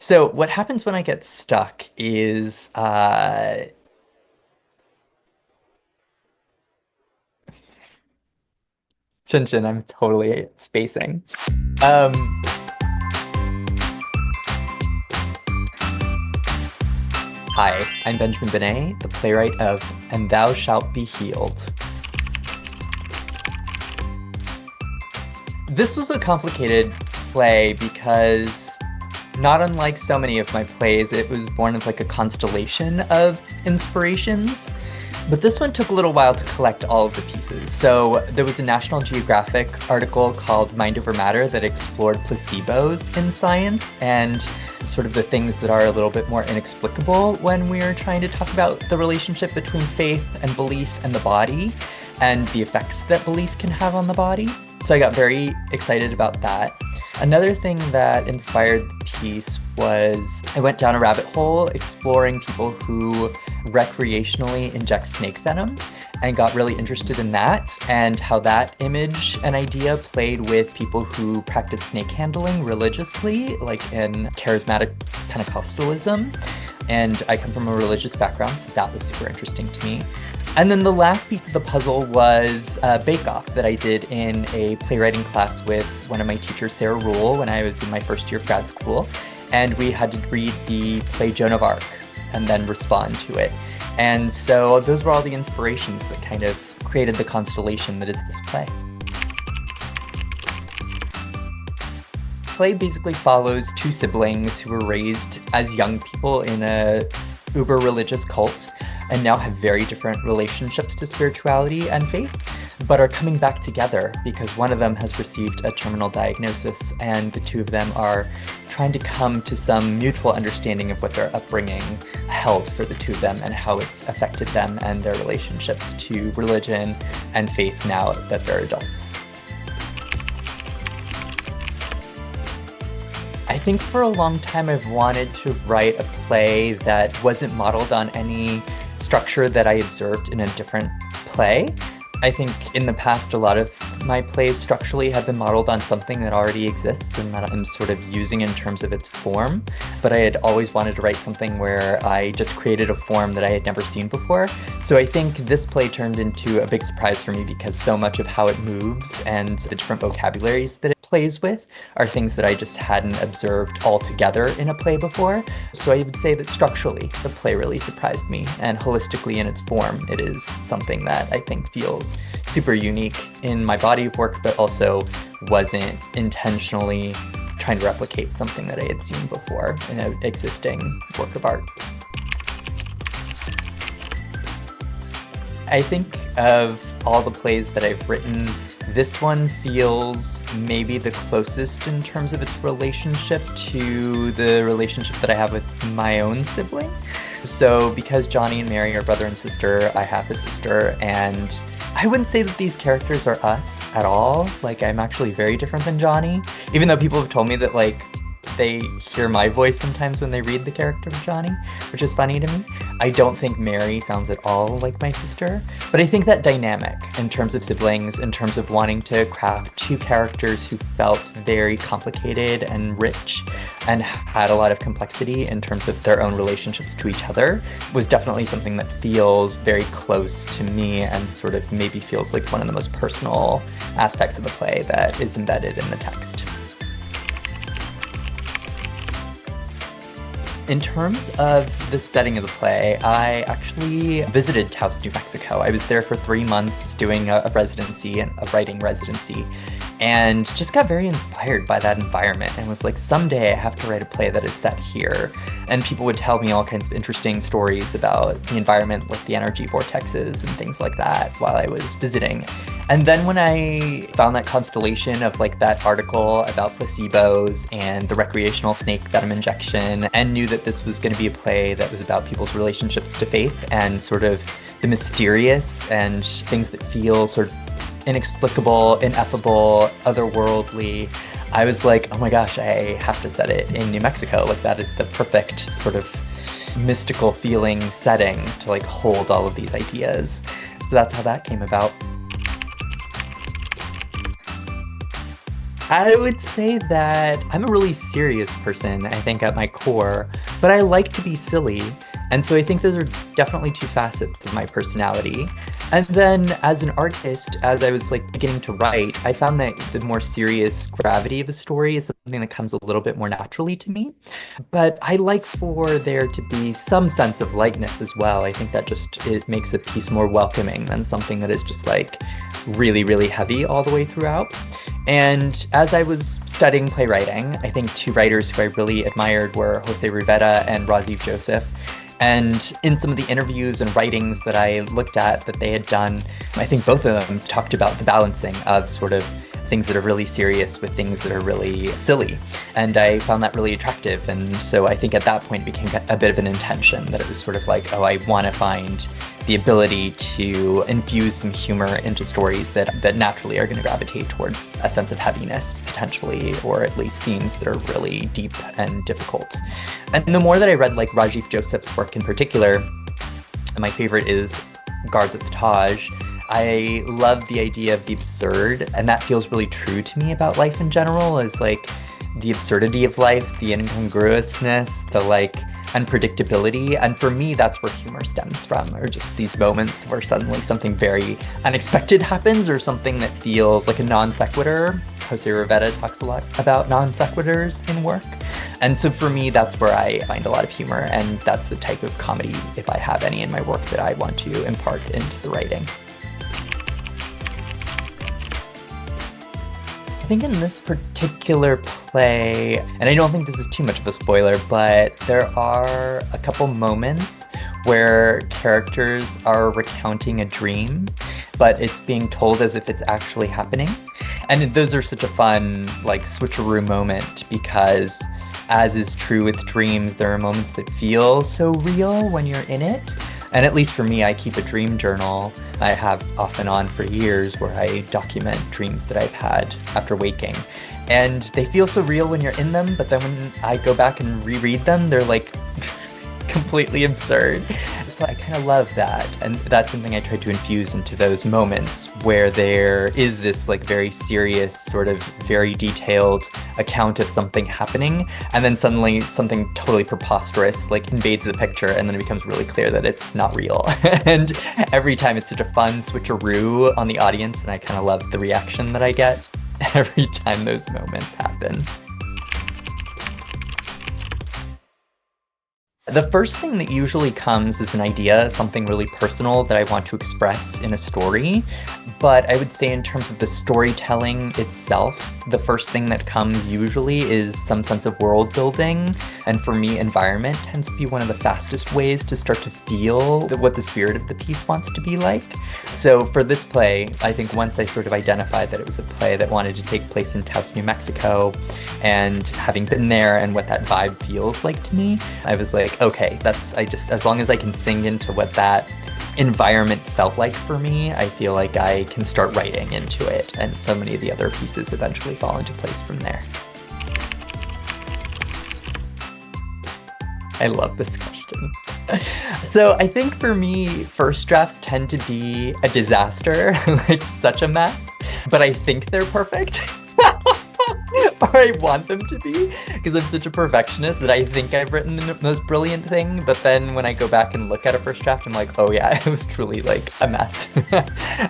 So what happens when I get stuck is Shinshin, I'm totally spacing. Um Hi, I'm Benjamin Benne, the playwright of And Thou Shalt Be Healed. This was a complicated play because not unlike so many of my plays, it was born of like a constellation of inspirations. But this one took a little while to collect all of the pieces. So there was a National Geographic article called Mind Over Matter that explored placebos in science and sort of the things that are a little bit more inexplicable when we're trying to talk about the relationship between faith and belief and the body and the effects that belief can have on the body. So I got very excited about that. Another thing that inspired the piece was I went down a rabbit hole exploring people who recreationally inject snake venom and got really interested in that and how that image and idea played with people who practice snake handling religiously, like in charismatic Pentecostalism. And I come from a religious background, so that was super interesting to me. And then the last piece of the puzzle was a bake-off that I did in a playwriting class with one of my teachers, Sarah Rule, when I was in my first year of grad school. And we had to read the play Joan of Arc and then respond to it. And so those were all the inspirations that kind of created the constellation that is this play. Play basically follows two siblings who were raised as young people in a uber religious cult and now have very different relationships to spirituality and faith, but are coming back together because one of them has received a terminal diagnosis and the two of them are trying to come to some mutual understanding of what their upbringing held for the two of them and how it's affected them and their relationships to religion and faith now that they're adults. I think for a long time I've wanted to write a play that wasn't modeled on any structure that I observed in a different play. I think in the past a lot of my plays structurally have been modeled on something that already exists and that I'm sort of using in terms of its form, but I had always wanted to write something where I just created a form that I had never seen before. So I think this play turned into a big surprise for me because so much of how it moves and the different vocabularies that it plays with are things that I just hadn't observed altogether in a play before. So I would say that structurally, the play really surprised me, and holistically in its form, it is something that I think feels super unique in my body of work, but also wasn't intentionally trying to replicate something that I had seen before in an existing work of art. I think of all the plays that I've written, this one feels maybe the closest in terms of its relationship to the relationship that I have with my own sibling. So because Johnny and Mary are brother and sister, I have a sister, and I wouldn't say that these characters are us at all. Like, I'm actually very different than Johnny, even though people have told me that, like, they hear my voice sometimes when they read the character of Johnny, which is funny to me. I don't think Mary sounds at all like my sister, but I think that dynamic in terms of siblings, in terms of wanting to craft two characters who felt very complicated and rich and had a lot of complexity in terms of their own relationships to each other, was definitely something that feels very close to me and sort of maybe feels like one of the most personal aspects of the play that is embedded in the text. In terms of the setting of the play, I actually visited Taos, New Mexico. I was there for 3 months doing a residency, a writing residency, and just got very inspired by that environment and was like, someday I have to write a play that is set here. And people would tell me all kinds of interesting stories about the environment, like the energy vortexes and things like that while I was visiting. And then when I found that constellation of like that article about placebos and the recreational snake venom injection, and knew that this was going to be a play that was about people's relationships to faith and sort of the mysterious and things that feel sort of inexplicable, ineffable, otherworldly, I was like, oh my gosh, I have to set it in New Mexico. Like, that is the perfect sort of mystical feeling setting to like hold all of these ideas. So that's how that came about. I would say that I'm a really serious person, I think, at my core, but I like to be silly. And so I think those are definitely two facets of my personality. And then as an artist, as I was like beginning to write, I found that the more serious gravity of the story is something that comes a little bit more naturally to me. But I like for there to be some sense of lightness as well. I think that just it makes a piece more welcoming than something that is just like really, really heavy all the way throughout. And as I was studying playwriting, I think two writers who I really admired were Jose Rivera and Razif Joseph. And in some of the interviews and writings that I looked at that they had done, I think both of them talked about the balancing of sort of things that are really serious with things that are really silly. And I found that really attractive. And so I think at that point it became a bit of an intention that it was sort of like, oh, I want to find the ability to infuse some humor into stories that naturally are going to gravitate towards a sense of heaviness, potentially, or at least themes that are really deep and difficult. And the more that I read like Rajiv Joseph's work in particular, and my favorite is Guards at the Taj, I love the idea of the absurd, and that feels really true to me about life in general, is like the absurdity of life, the incongruousness, the like unpredictability. And for me, that's where humor stems from, or just these moments where suddenly something very unexpected happens, or something that feels like a non sequitur. Jose Rivera talks a lot about non sequiturs in work. And so for me, that's where I find a lot of humor, and that's the type of comedy, if I have any in my work, that I want to impart into the writing. I think in this particular play, and I don't think this is too much of a spoiler, but there are a couple moments where characters are recounting a dream, but it's being told as if it's actually happening. And those are such a fun, like, switcheroo moment, because as is true with dreams, there are moments that feel so real when you're in it. And at least for me, I keep a dream journal. I have off and on for years, where I document dreams that I've had after waking. And they feel so real when you're in them, but then when I go back and reread them, they're like completely absurd. So I kind of love that. And that's something I try to infuse into those moments where there is this like very serious, sort of very detailed account of something happening. And then suddenly something totally preposterous like invades the picture, and then it becomes really clear that it's not real. And every time it's such a fun switcheroo on the audience, and I kind of love the reaction that I get every time those moments happen. The first thing that usually comes is an idea, something really personal that I want to express in a story. But I would say in terms of the storytelling itself, the first thing that comes usually is some sense of world building. And for me, environment tends to be one of the fastest ways to start to feel what the spirit of the piece wants to be like. So for this play, I think once I sort of identified that it was a play that wanted to take place in Taos, New Mexico, and having been there and what that vibe feels like to me, I was like, okay, as long as I can sing into what that environment felt like for me, I feel like I can start writing into it. And so many of the other pieces eventually fall into place from there. I love this question. So I think for me, first drafts tend to be a disaster, like such a mess, but I think they're perfect. Or I want them to be, because I'm such a perfectionist that I think I've written the most brilliant thing, but then when I go back and look at a first draft, I'm like, oh yeah, it was truly like a mess.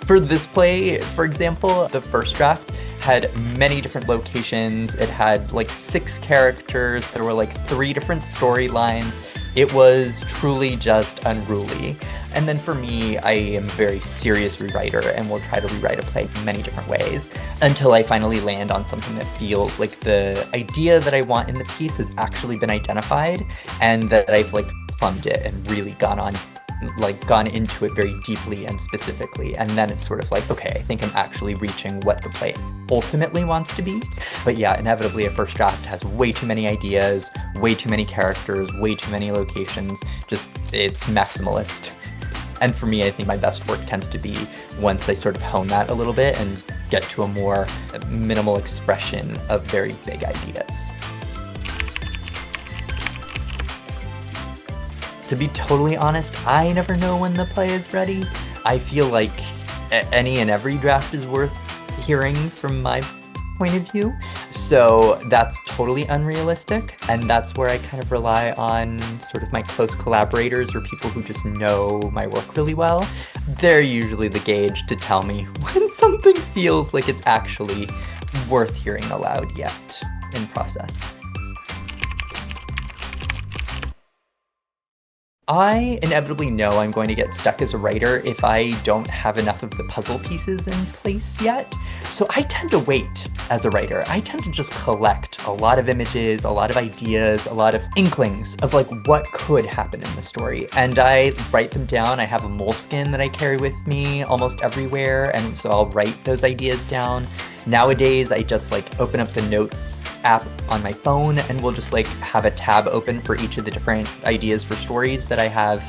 For this play, for example, the first draft had many different locations. It had like 6 characters. There were like 3 different storylines. It was truly just unruly. And then for me, I am a very serious rewriter and will try to rewrite a play many different ways until I finally land on something that feels like the idea that I want in the piece has actually been identified, and that I've like plumbed it and really gone into it very deeply and specifically. And then it's sort of like, okay, I think I'm actually reaching what the play ultimately wants to be. But yeah, inevitably a first draft has way too many ideas, way too many characters, way too many locations. Just, it's maximalist. And for me, I think my best work tends to be once I sort of hone that a little bit and get to a more minimal expression of very big ideas. To be totally honest, I never know when the play is ready. I feel like any and every draft is worth hearing from my point of view. So that's totally unrealistic. And that's where I kind of rely on sort of my close collaborators or people who just know my work really well. They're usually the gauge to tell me when something feels like it's actually worth hearing aloud yet in process. I inevitably know I'm going to get stuck as a writer if I don't have enough of the puzzle pieces in place yet. So I tend to wait as a writer. I tend to just collect a lot of images, a lot of ideas, a lot of inklings of like what could happen in the story. And I write them down. I have a moleskin that I carry with me almost everywhere. And so I'll write those ideas down. Nowadays, I just like open up the notes app on my phone and we'll just like have a tab open for each of the different ideas for stories that I have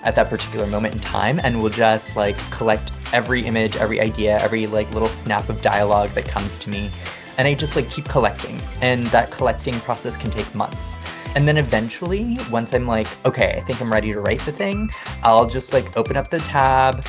at that particular moment in time. And we'll just like collect every image, every idea, every like little snap of dialogue that comes to me. And I just like keep collecting. And that collecting process can take months. And then eventually, once I'm like, okay, I think I'm ready to write the thing, I'll just like open up the tab,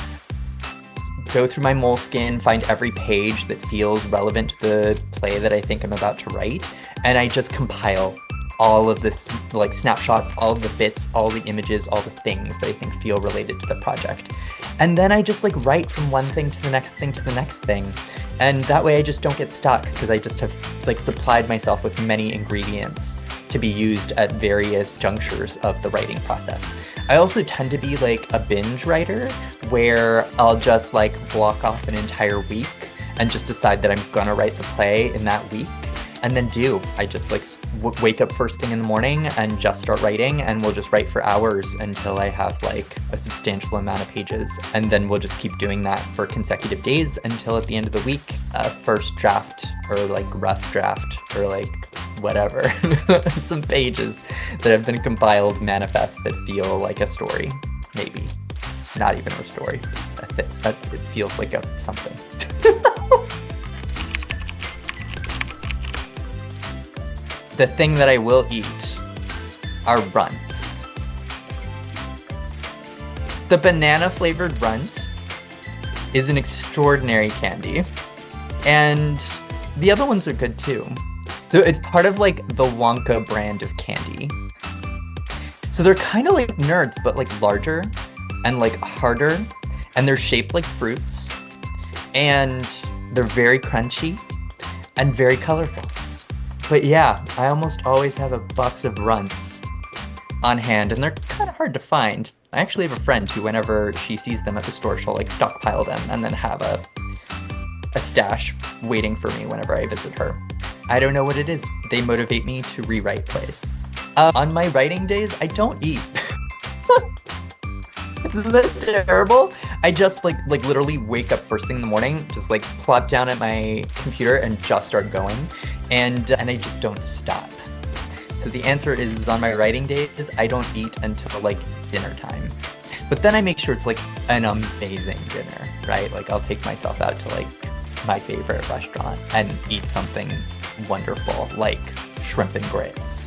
go through my moleskin, find every page that feels relevant to the play that I think I'm about to write, and I just compile all of this, like snapshots, all of the bits, all the images, all the things that I think feel related to the project. And then I just like write from one thing to the next thing to the next thing. And that way I just don't get stuck because I just have like supplied myself with many ingredients to be used at various junctures of the writing process. I also tend to be like a binge writer where I'll just like block off an entire week and just decide that I'm gonna write the play in that week and then I just like wake up first thing in the morning and just start writing, and we'll just write for hours until I have like a substantial amount of pages. And then we'll just keep doing that for consecutive days until at the end of the week, a first draft or like rough draft or like whatever, some pages that have been compiled manifest that feel like a story, maybe. Not even a story. It feels like a something. The thing that I will eat are runts. The banana flavored runt is an extraordinary candy, and the other ones are good too. So it's part of like the Wonka brand of candy. So they're kind of like nerds, but like larger and like harder, and they're shaped like fruits, and they're very crunchy and very colorful. But yeah, I almost always have a box of runts on hand, and they're kind of hard to find. I actually have a friend who, whenever she sees them at the store, she'll like stockpile them and then have a stash waiting for me whenever I visit her. I don't know what it is. They motivate me to rewrite plays. On my writing days, I don't eat. Isn't that terrible? I just like literally wake up first thing in the morning, just like plop down at my computer and just start going, and I just don't stop. So the answer is, on my writing days, I don't eat until like dinner time. But then I make sure it's like an amazing dinner, right? Like I'll take myself out to like my favorite restaurant and eat something wonderful, like shrimp and grits.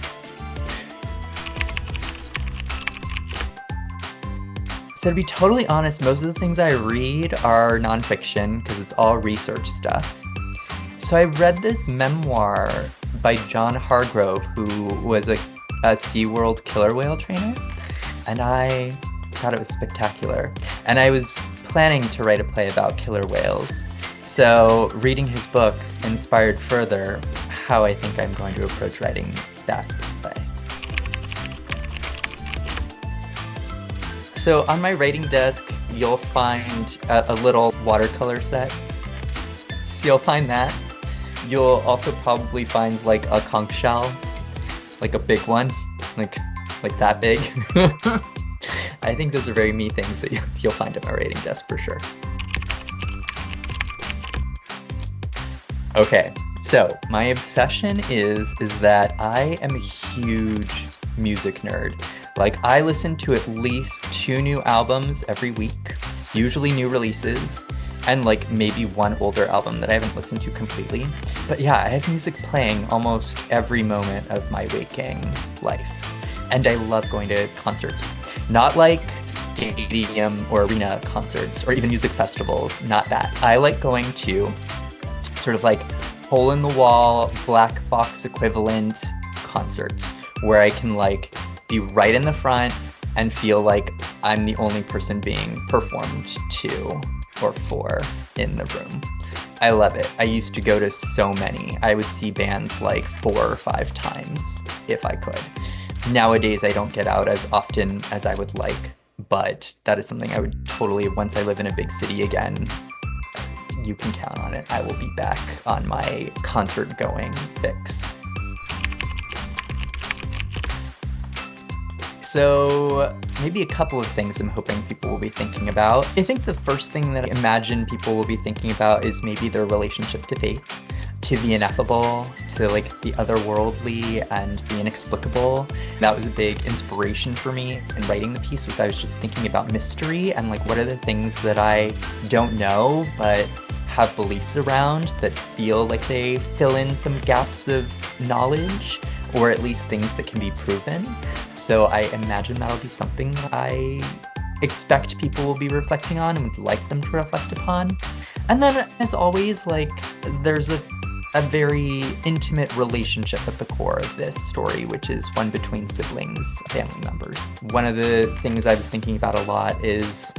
So to be totally honest, most of the things I read are nonfiction because it's all research stuff. So I read this memoir by John Hargrove, who was a SeaWorld killer whale trainer, and I thought it was spectacular. And I was planning to write a play about killer whales. So reading his book inspired further how I think I'm going to approach writing that play. So on my writing desk, you'll find a little watercolor set. So you'll find that. You'll also probably find like a conch shell, like a big one, like that big. I think those are very me things that you'll find at my writing desk for sure. Okay, so my obsession is that I am a huge music nerd. Like, I listen to at least 2 new albums every week, usually new releases, and like maybe one older album that I haven't listened to completely. But yeah, I have music playing almost every moment of my waking life. And I love going to concerts. Not like stadium or arena concerts or even music festivals, not that. I like going to sort of like hole in the wall, black box equivalent concerts where I can like be right in the front and feel like I'm the only person being performed to or for in the room. I love it. I used to go to so many. I would see bands like 4 or 5 times if I could. Nowadays, I don't get out as often as I would like, but that is something I would totally, once I live in a big city again, you can count on it. I will be back on my concert going fix. So maybe a couple of things I'm hoping people will be thinking about. I think the first thing that I imagine people will be thinking about is maybe their relationship to faith, to the ineffable, to like the otherworldly and the inexplicable. That was a big inspiration for me in writing the piece, was I was just thinking about mystery and like what are the things that I don't know but have beliefs around that feel like they fill in some gaps of knowledge, or at least things that can be proven. So I imagine that'll be something that I expect people will be reflecting on and would like them to reflect upon. And then, as always, like, there's a very intimate relationship at the core of this story, which is one between siblings, family members. One of the things I was thinking about a lot is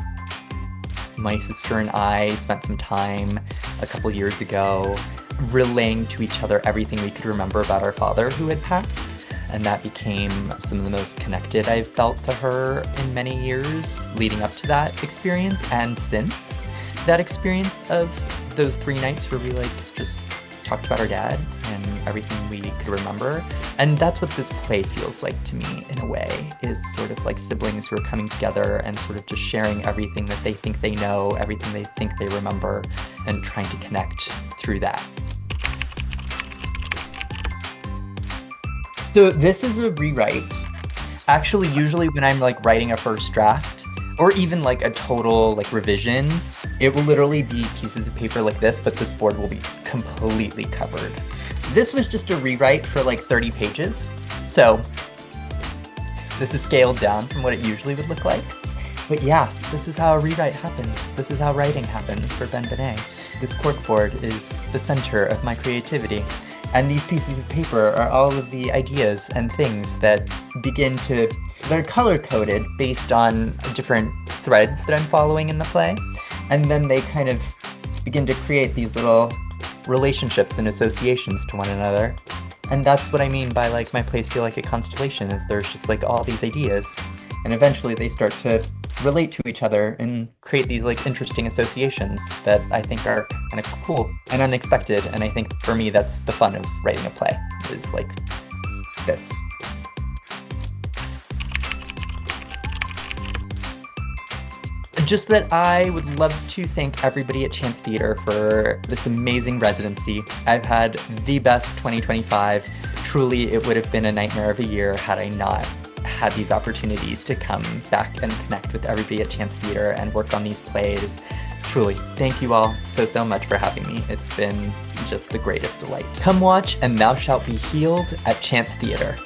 my sister and I spent some time a couple years ago relaying to each other everything we could remember about our father who had passed. And that became some of the most connected I've felt to her in many years leading up to that experience, and since that experience of those 3 nights where we like just talked about our dad and everything we could remember. And that's what this play feels like to me in a way, is sort of like siblings who are coming together and sort of just sharing everything that they think they know, everything they think they remember, and trying to connect through that. So this is a rewrite. Actually, usually when I'm like writing a first draft, or even like a total like revision, it will literally be pieces of paper like this, but this board will be completely covered. This was just a rewrite for like 30 pages. So this is scaled down from what it usually would look like. But yeah, this is how a rewrite happens. This is how writing happens for Ben Benne. This corkboard is the center of my creativity. And these pieces of paper are all of the ideas and things that begin to, they're color-coded based on different threads that I'm following in the play. And then they kind of begin to create these little relationships and associations to one another. And that's what I mean by like my plays feel like a constellation, is there's just like all these ideas. And eventually they start to relate to each other and create these like interesting associations that I think are kind of cool and unexpected. And I think for me, that's the fun of writing a play, is like this. Just that I would love to thank everybody at Chance Theatre for this amazing residency. I've had the best 2025. Truly, it would have been a nightmare of a year had I not had these opportunities to come back and connect with everybody at Chance Theatre and work on these plays. Truly, thank you all so much for having me. It's been just the greatest delight. Come watch and thou shalt be healed at Chance Theatre.